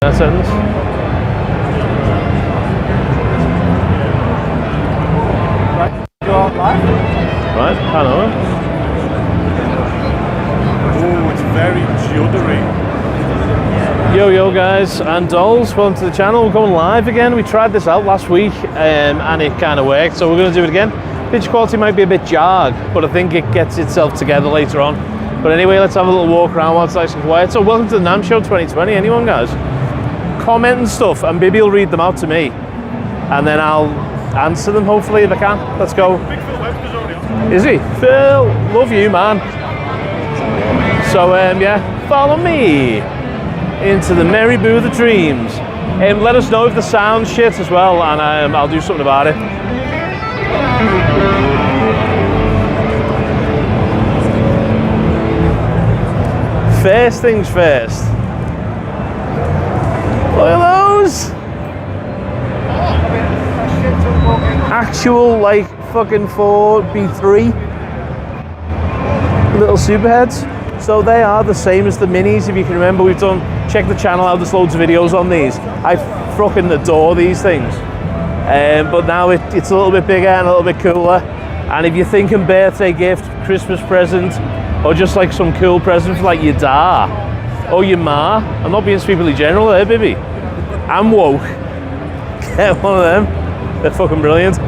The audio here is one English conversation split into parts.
That sentence. Right, go out live. Right, I know. Oh, it's very juddery. Yo guys and dolls, welcome to the channel. We're going live again. We tried this out last week and it kind of worked, so we're going to do it again. Picture quality might be a bit jarred, but I think it gets itself together later on. But anyway, let's have a little walk around while it's nice and quiet. So welcome to the Namm Show 2020. Anyone, guys? Comment and stuff, and Bibby will read them out to me, and then I'll answer them hopefully if I can. Let's go. Big Phil Webster's already on. Is he? Phil, love you, man. So yeah, follow me into the merry booth of dreams. Let us know if the sound's shit as well, and I'll do something about it. First things first. Look at those! Actual, like, fucking Ford B3 little superheads. So they are the same as the minis, if you can remember. We've done, check the channel out, there's loads of videos on these. I fucking adore these things. But now it's a little bit bigger and a little bit cooler. And if you're thinking birthday gift, Christmas present, or just like some cool present for like your da or your ma, I'm not being stupidly general there, baby. I'm woke. Get one of them. They're fucking brilliant.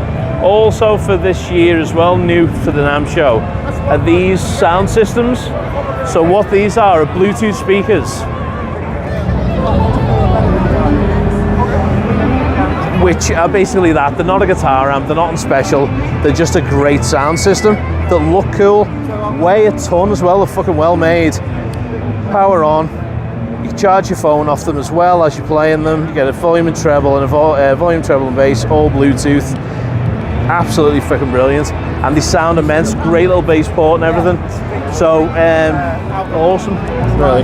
Also for this year as well, new to the Namm Show, are these sound systems. So what these are Bluetooth speakers, which are basically that. They're not a guitar amp, they're not on special, they're just a great sound system that look cool, weigh a ton as well, they're fucking well made. Power on, you can charge your phone off them as well as you're playing them. You get a volume and treble and a volume, treble and bass, all Bluetooth. Absolutely freaking brilliant, and they sound immense. Great little bass port and everything. So awesome, really.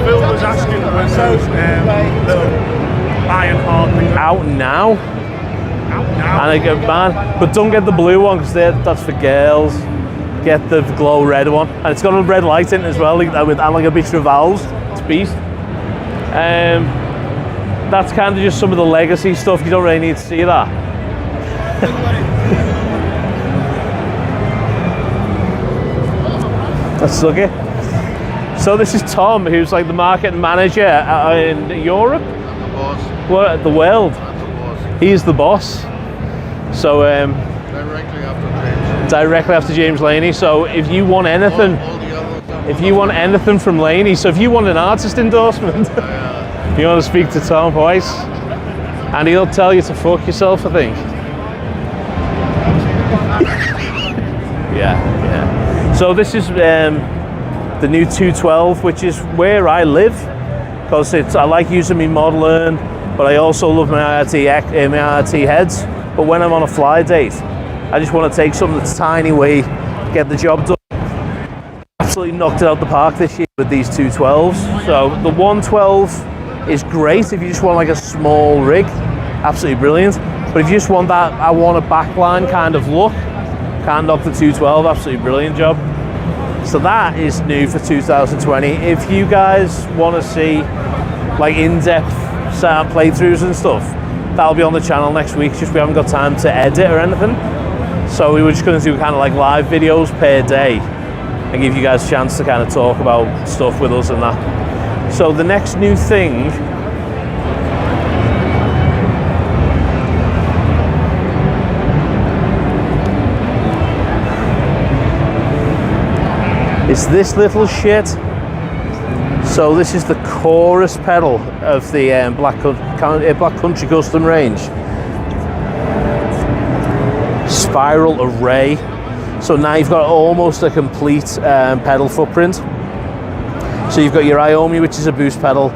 Phil was asking when those little iron heart things Out now. out now. And I go, man, but don't get the blue one because that's for girls. Get the glow red one, and it's got a red light in it as well, and like a mixture of valves. It's a beast. That's kind of just some of the legacy stuff. You don't really need to see that. That's lucky. So this is Tom, who's like the marketing manager in Europe. The boss. What, the world? I'm the boss. He's the boss. So Directly after James. Laney. So if you want anything, All the others. if you want anything from Laney, so if you want an artist endorsement, you want to speak to Tom Weiss, and he'll tell you to fuck yourself, I think. Yeah. So this is the new 212, which is where I live, because I like using my Model N, but I also love my IRT heads. But when I'm on a fly date, I just want to take something that's tiny way, get the job done. Absolutely knocked it out the park this year with these 212s. So the 112 is great if you just want like a small rig, absolutely brilliant. But if you just want that, I want a backline kind of look, can't knock the 212, absolutely brilliant job. So that is new for 2020. If you guys want to see like in-depth sound playthroughs and stuff, that'll be on the channel next week. Just we haven't got time to edit or anything. So we were just going to do kind of like live videos per day and give you guys a chance to kind of talk about stuff with us and that. So the next new thing is this little shit. So this is the chorus pedal of the Black Country Custom range. Spiral array. So now you've got almost a complete pedal footprint. So you've got your Iomi, which is a boost pedal,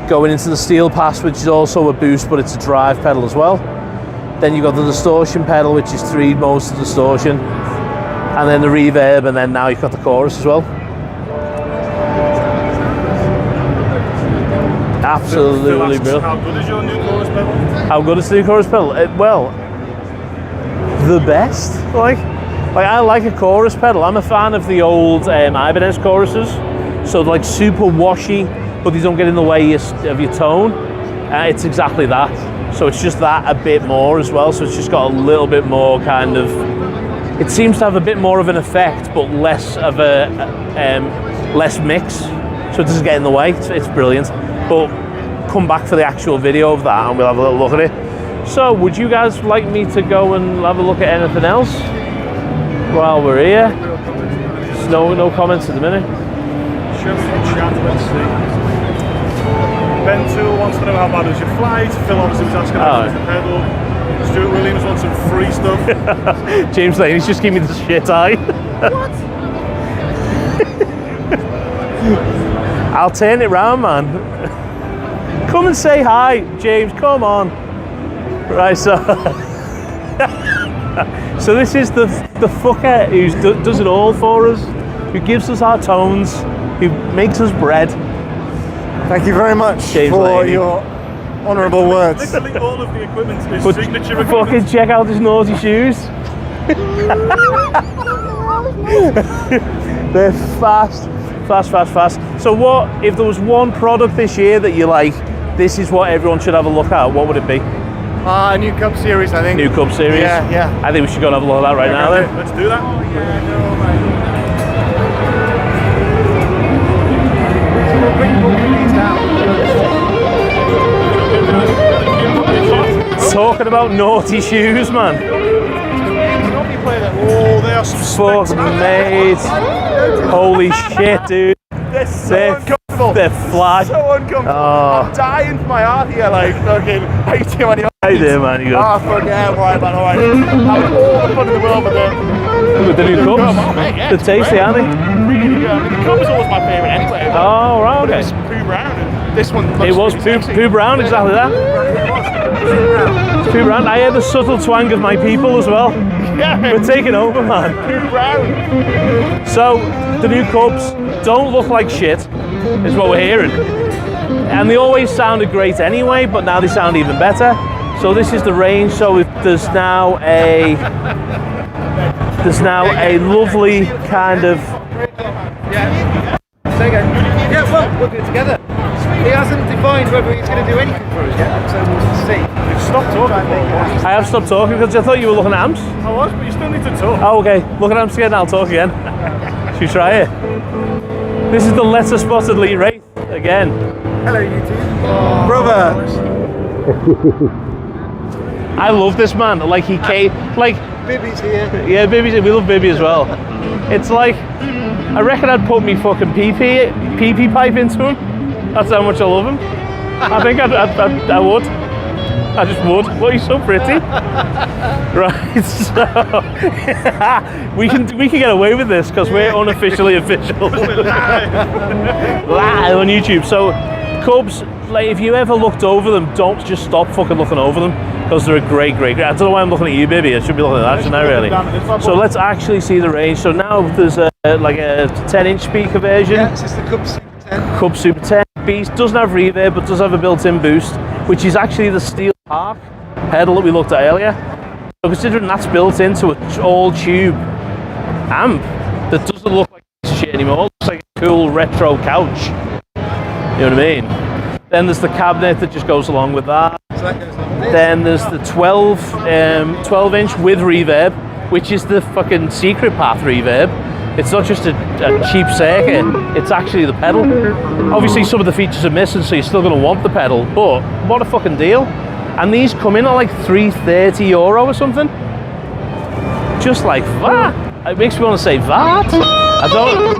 going into the Steel Pass, which is also a boost, but it's a drive pedal as well. Then you've got the distortion pedal, which is 3 modes of distortion, and then the reverb, and then now you've got the chorus as well. Absolutely brilliant. How good is your new chorus pedal? How good is the new chorus pedal? Well, the best. Like I like a chorus pedal. I'm a fan of the old Ibanez choruses. So like super washy, but they don't get in the way of your tone. It's exactly that. So it's just that a bit more as well. So it's just got a little bit more kind of. It seems to have a bit more of an effect, but less of a less mix. So it doesn't get in the way. It's brilliant. But come back for the actual video of that, and we'll have a little look at it. So, would you guys like me to go and have a look at anything else while we're here? No comments at the minute. Show me the chat, let's see. Ben Tool wants to know how bad was your flight. Phil obviously was asking about the pedal. Stuart Williams wants some free stuff. James Laney's just giving me the shit eye. What? I'll turn it round, man. Come and say hi, James, come on. Right, so so this is the fucker who does it all for us, who gives us our tones, who makes us bread. Thank you very much James for Laney. your honourable words. Literally all of the equipment is But signature fucking equipment. check out his naughty shoes. They're fast. So what, if there was one product this year that you like, this is what everyone should have a look at, what would it be? New Cup series, I think. New Cup series? Yeah. I think we should go and have a look at that right now then. Let's do that. Talking about naughty shoes, man. Oh, they are some Fuck mate. Holy shit, dude. They're so uncomfortable. They're flat. So uncomfortable. Oh. I'm dying for my heart here, like, fucking, how you doing? How you doing, man? You good? Oh, fuck yeah, alright, man, alright. Having all the fun in the world with them. With the new cups? Oh, mate, yeah, The it's tasty, great. aren't they? Really good. I mean, the cup was always my favourite anyway. Oh, right, But okay. it was Pooh Brown, and this one looks It was really sexy. Pooh Brown, exactly that. Pooh Brown. I hear the subtle twang of my people as well. Yeah, We're taking over, man. Pooh Brown. So, the new cups don't look like shit, is what we're hearing. And they always sounded great anyway, but now they sound even better. So this is the range. So there's now a lovely kind of. Yeah. Say again. Yeah, well, we'll do it together. He hasn't defined whether he's going to do anything for us yet, so we'll see. Stop talking. I have stopped talking because I thought you were looking at amps. I was, but you still need to talk. Oh, okay. Look at amps again. I'll talk again. Should we try it? This is the letter spotted Lee Wraith again. Hello, YouTube. Brother. I love this man. Like he came, like Bibby's here. yeah, Bibby. We love Bibby as well. It's like I reckon I'd put me fucking PP pipe into him. That's how much I love him. I think I would. I just would. Well, he's so pretty. Right, so we can get away with this because we're unofficially official. Live on YouTube. So Cubs, like if you ever looked over them, don't just stop fucking looking over them because they're a great. I don't know why I'm looking at you, Bibby. I should be looking at that, shouldn't I, really? So let's actually see the range. So now there's like a 10-inch speaker version. Yeah, this is the Cup Super 10. Cub Super 10 Beast doesn't have reverb but does have a built-in boost, which is actually the steel harp pedal that we looked at earlier. So considering that's built into an all-tube amp that doesn't look like shit anymore, it looks like a cool retro couch. You know what I mean? Then there's the cabinet that just goes along with that. So that goes like this. Then there's the 12-inch with reverb, which is the fucking secret path reverb. It's not just a cheap circuit, it's actually the pedal. Obviously some of the features are missing, so you're still going to want the pedal, but what a fucking deal. And these come in at like €330 or something. Just like that. It makes me want to say that. I don't...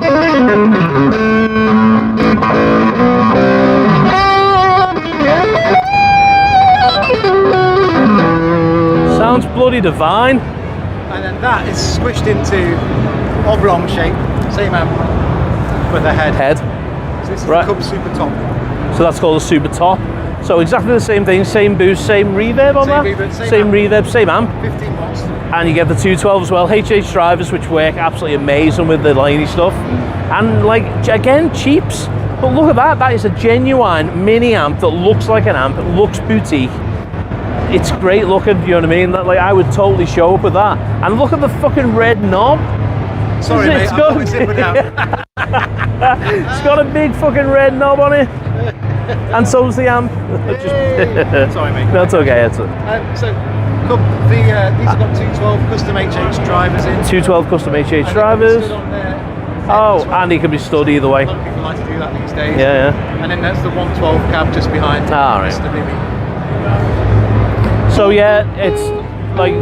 Sounds bloody divine. And then that is squished into oblong shape, same amp with a head. So this is Right. the Cub Super Top. So that's called a Super Top. So exactly the same thing, same boost, same reverb on Same that. reverb, same Same amp. reverb, same amp. 15 watts. And you get the 212 as well, HH drivers, which work absolutely amazing with the Laney stuff. And like, again, cheaps. But look at that, that is a genuine mini amp that looks like an amp, it looks boutique. It's great looking, you know what I mean? That, like, I would totally show up with that. And look at the fucking red knob. Sorry, mate. It's I'm got- probably zipping out. It's got a big fucking red knob on it. And so's the amp. Sorry, mate. That's okay, it's So, look, these have got 212 custom HH drivers in. 212 custom HH And they drivers. stood on there. Oh, and he can be stood either way. A lot of people like to do that these days. Yeah, yeah. And then that's the 112 cab just behind Ah, right. Mr. Mimi. So yeah, it's like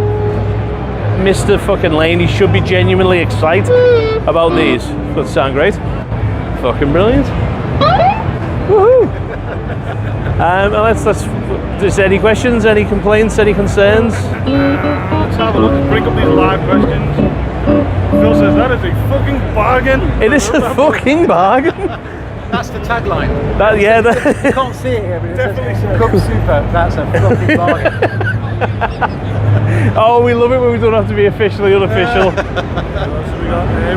Mr. fucking Laney should be genuinely excited about these. But sound great. Fucking brilliant. Woohoo! And let's. Is there any questions, any complaints, any concerns? Let's have a look. Bring up these live questions. Phil says that is a fucking bargain. It is a fucking bargain. That's the tagline. That, yeah. You can't see it here, but it Definitely says Cup Super. That's a fucking bargain. Oh, we love it when we don't have to be officially unofficial.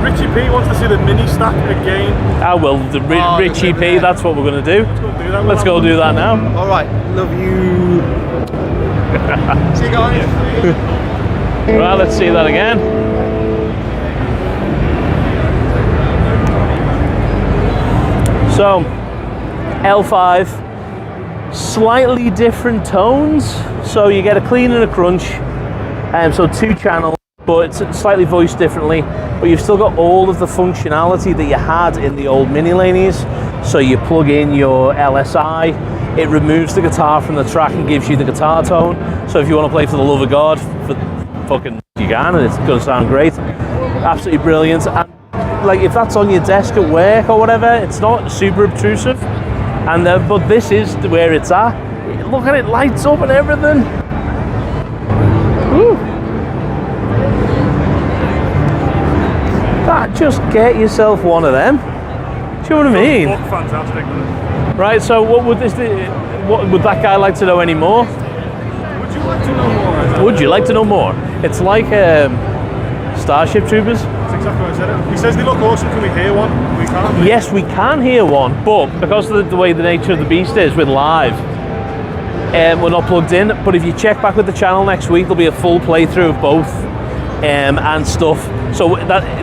Richie P wants to see the mini stack again. Ah, well, the Richie P, that's what we're going to do. Let's go do that now. All right. Love you. See you guys. Right, let's see that again. So, L5, slightly different tones. So you get a clean and a crunch. So 2 channels, but it's slightly voiced differently. But you've still got all of the functionality that you had in the old Mini Laneys. So you plug in your LSI, it removes the guitar from the track and gives you the guitar tone. So if you want to play For the Love of God, fucking you can, and it's going to sound great. Absolutely brilliant. And like if that's on your desk at work or whatever, it's not super obtrusive. And but this is where it's at. Look at it, lights up and everything. Woo. Just get yourself one of them. Do you know what I mean? Look fantastic. Right. So what would what would that guy like to know any more? Would you like to know more? Would you like to know more? It's like Starship Troopers. That's exactly what I said. He says they look awesome. Can we hear one? We can't. Yes, we can hear one, but because of the way the nature of the beast is with live, we're not plugged in. But if you check back with the channel next week, there'll be a full playthrough of both and stuff. So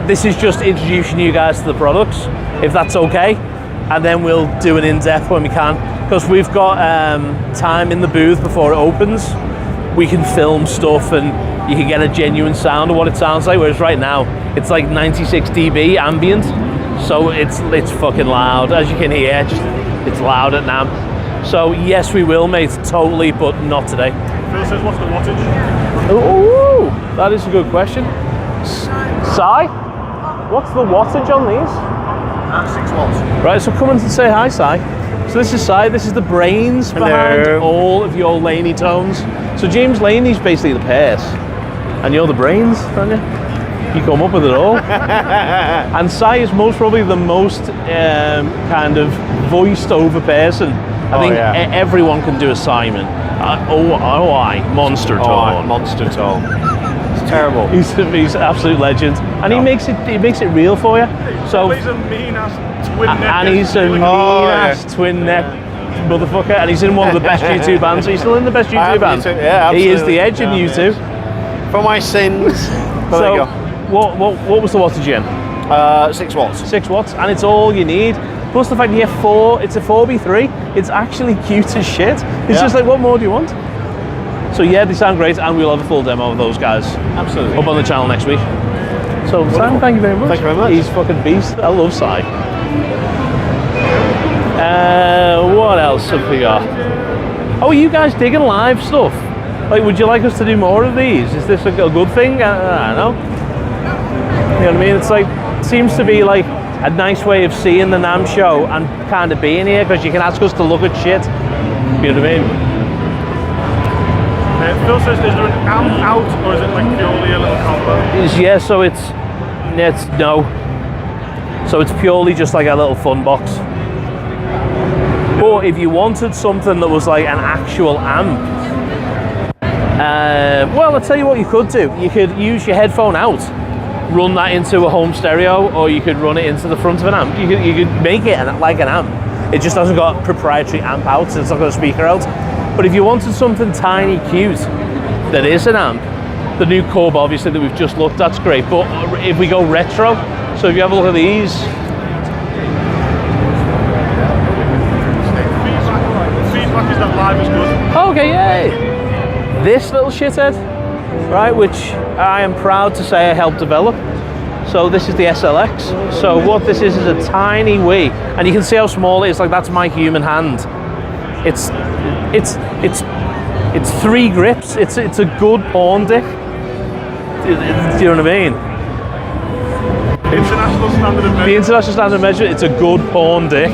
this is just introducing you guys to the products, if that's okay, and then we'll do an in-depth when we can. Because we've got time in the booth before it opens, we can film stuff and you can get a genuine sound of what it sounds like. Whereas right now, it's like 96 dB ambient, so it's fucking loud, as you can hear. It's loud at Namm. So yes, we will, mate, totally, but not today. Phil says, what's the wattage? Ooh, that is a good question. Si, what's the wattage on these? 6 watts. Right, so come in and say hi, Si. So this is Si, this is the brains behind all of your Laney tones. So James Laney's basically the purse, and you're the brains, aren't you? You come up with it all. And Si is most probably the most kind of voiced over person. I think everyone can do a Simon. Monster tone. Monster tone. It's terrible. He's an absolute legend, and he makes it real for you. So He's a mean ass twin neck. and he's a mean ass twin neck motherfucker, and he's in one of the best YouTube bands. He's still in the best YouTube band. Yeah, he is the absolutely. edge in YouTube. For my sins. There So you go. what was the wattage again? 6 watts. 6 watts, and it's all you need. Plus the fact you get it's a 4B3. It's actually cute as shit. It's just like, what more do you want? So yeah, they sound great, and we'll have a full demo of those guys Absolutely. up on the channel next week. So Sam, thank you very much. Thank you very much. He's fucking beast. I love Si. What else have we got? Oh, are you guys digging live stuff? Like, would you like us to do more of these? Is this a good thing? I don't know. You know what I mean? It's like, seems to be like a nice way of seeing the Namm show and kind of being here, because you can ask us to look at shit. You know what I mean? Phil says, is there an amp out, or is it like purely a little combo? Yeah, so it's no. So it's purely just like a little fun box. But if you wanted something that was like an actual amp, well, I'll tell you what you could do. You could use your headphone out, run that into a home stereo, or you could run it into the front of an amp. You could make it like an amp. It just hasn't got proprietary amp out, so it's not got a speaker out. But if you wanted something tiny, cute, that is an amp, The new Cub, obviously, that we've just looked at's great, but if we go retro, so if you have a look at these, Feedback is that live is good. okay, yay! This little shithead, right, which I am proud to say I helped develop. So this is the SLX. So what this is a tiny Wii, and you can see how small it is. Like that's my human hand. It's 3 grips. It's a good pawn dick. Do you know what I mean? International standard of The measure. international standard of measure. It's a good pawn dick.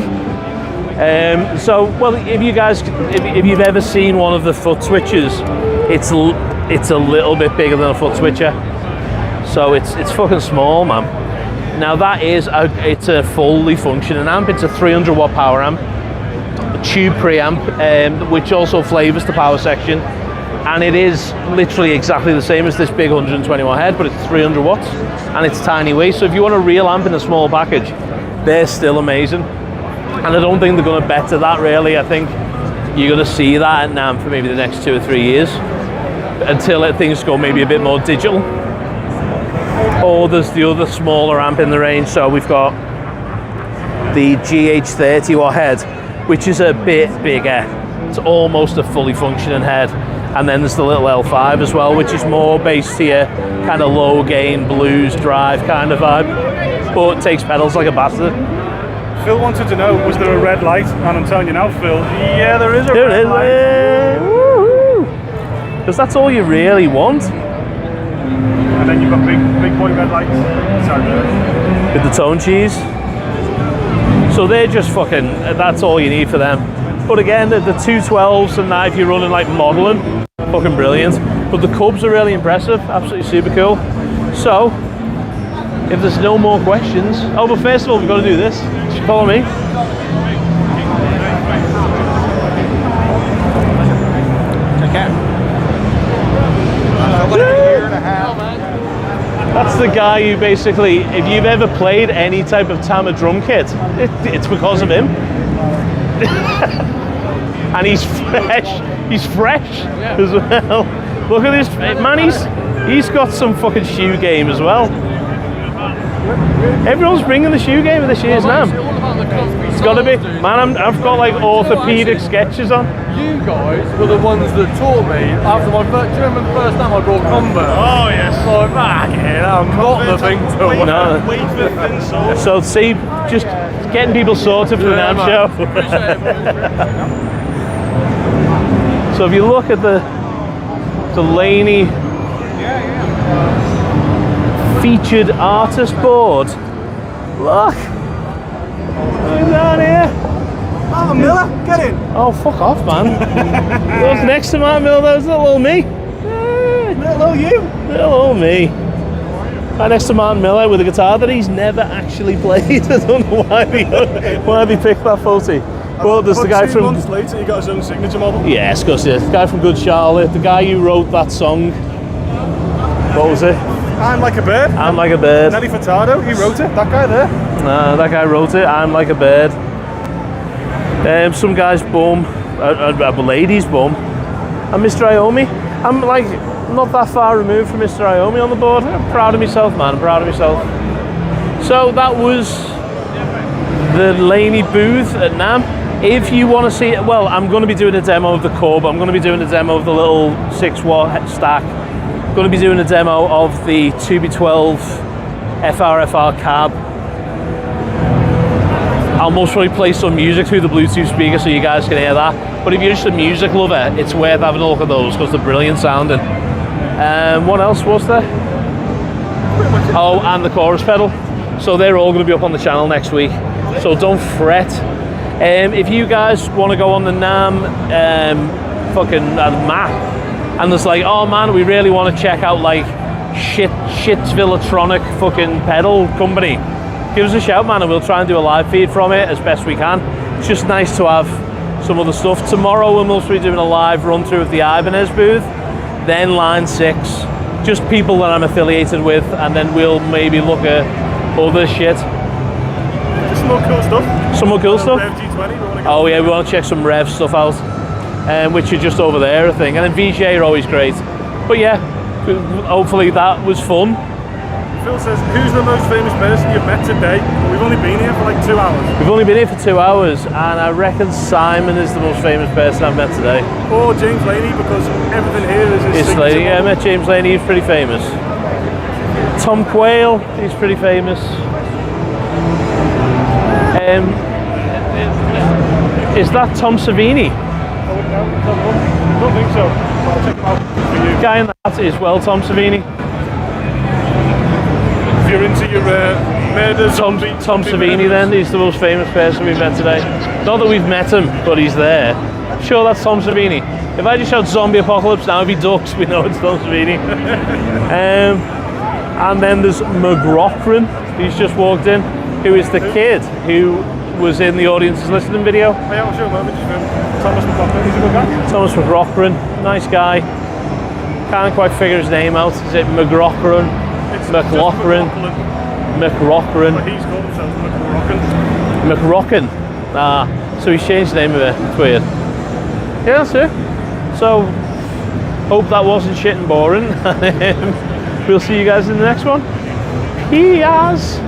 So well, if you guys, if you've ever seen one of the foot switches, it's a little bit bigger than a foot switcher. So it's fucking small, man. Now that is it's a fully functioning amp. It's a 300 watt power amp, a tube preamp, which also flavors the power section, and it is literally exactly the same as this big 120 watt head, but it's 300 watts and it's tiny weight. So if you want a real amp in a small package, they're still amazing, and I don't think they're going to better that really. I think you're going to see that at Namm for maybe the next 2 or 3 years until things go maybe a bit more digital. Or there's the other smaller amp in the range. So we've got the GH30 watt head, which is a bit bigger. It's almost a fully functioning head. And then there's the little L5 as well, which is more based to your kind of low gain blues drive kind of vibe, but it takes pedals like a bastard. Phil wanted to know, was there a red light? And I'm telling you now, Phil, yeah, there is a There red it is. light. Because that's all you really want And then you've got big boy red lights inside there. with the tone cheese. So they're just fucking, that's all you need for them. But again, the 212s and that, if you're running like modeling, fucking brilliant. But the Cubs are really impressive, absolutely super cool. So, if there's no more questions, oh, but first of all, we've got to do this. Follow me. That's the guy who basically, if you've ever played any type of Tama drum kit, it's because of him. And he's fresh as well. Look at this, man, he's got some fucking shoe game as well. Everyone's bringing the shoe game of this year's Namm. It's got to be, man, I've got like orthopedic sketches on. You guys were the ones that taught me after my first. Do you remember the first time I brought Convert? Oh, yes. Like, I'm not the thing to win. No. Wait for thin soul. So see, just getting people sorted for the Namm show. So if you look at the Laney featured artist board, look down here. Martin Miller, get in. Oh, fuck off, man. Look next to Martin Miller, there's little old me. Hello, you. Little old me. Right next to Martin Miller with a guitar that he's never actually played. I don't know why they picked that photo. But there's the guy Two from... months later, he got his own signature model. Yes, of course, yeah. The guy from Good Charlotte, the guy who wrote that song. What was it? I'm like a bird. I'm like a bird. Nelly Furtado, he wrote it. That guy there. That guy wrote it. I'm like a bird. Some guy's bum, a lady's bum, and Mr. Iommi. I'm like not that far removed from Mr. Iommi on the board. I'm proud of myself, man. I'm proud of myself. So that was the Laney booth at Namm. If you want to see it, well, I'm going to be doing a demo of the Cub. I'm going to be doing a demo of the little 6 watt stack. I'm going to be doing a demo of the 2B12 FRFR cab. I'll most probably play some music through the Bluetooth speaker so you guys can hear that. But if you're just a music lover, it's worth having a look at those because they're brilliant sounding. What else was there? Oh, and the chorus pedal. So they're all going to be up on the channel next week. So don't fret. If you guys want to go on the Namm fucking map, and there's like, oh man, we really want to check out like Shitvillatronic fucking pedal company, give us a shout, man, and we'll try and do a live feed from it as best we can. It's just nice to have some other stuff. Tomorrow we'll also be doing a live run through of the Ibanez booth, then line 6, just people that I'm affiliated with, and then we'll maybe look at other shit. Some more cool stuff. Some more cool stuff. Rev G20, we want to go. Oh yeah, we want to check some Rev stuff out, which are just over there, I think. And then VJ are always great. But yeah, hopefully that was fun. Phil says, who's the most famous person you've met today? Well, we've only been here for like 2 hours. We've only been here for 2 hours, and I reckon Simon is the most famous person I've met today. Or James Laney, because everything here is his It's signature Laney. I model. met James Laney. He's pretty famous. Tom Quayle. He's pretty famous. Is that Tom Savini? I wouldn't know. I don't think so. I'll check him out for you. The guy in that is well Tom Savini. If you're into your murder, Tom Savini then, he's the most famous person we've met today. Not that we've met him, but he's there. Sure, that's Tom Savini. If I just shout zombie apocalypse now, if he ducks, we know it's Tom Savini. And then there's McRockran, who's just walked in, who is the kid who was in the audience's listening video. Yeah, I'll show him over. Thomas McLaughlin, he's a good guy. Thomas McRockran, nice guy. Can't quite figure his name out. Is it McRockran? It's McLaughlin. just McRockran. But he's called himself McRocken. McRocken. So he's changed the name of it. It's weird. Yeah, that's it. So, hope that wasn't shit and boring. We'll see you guys in the next one. Peace.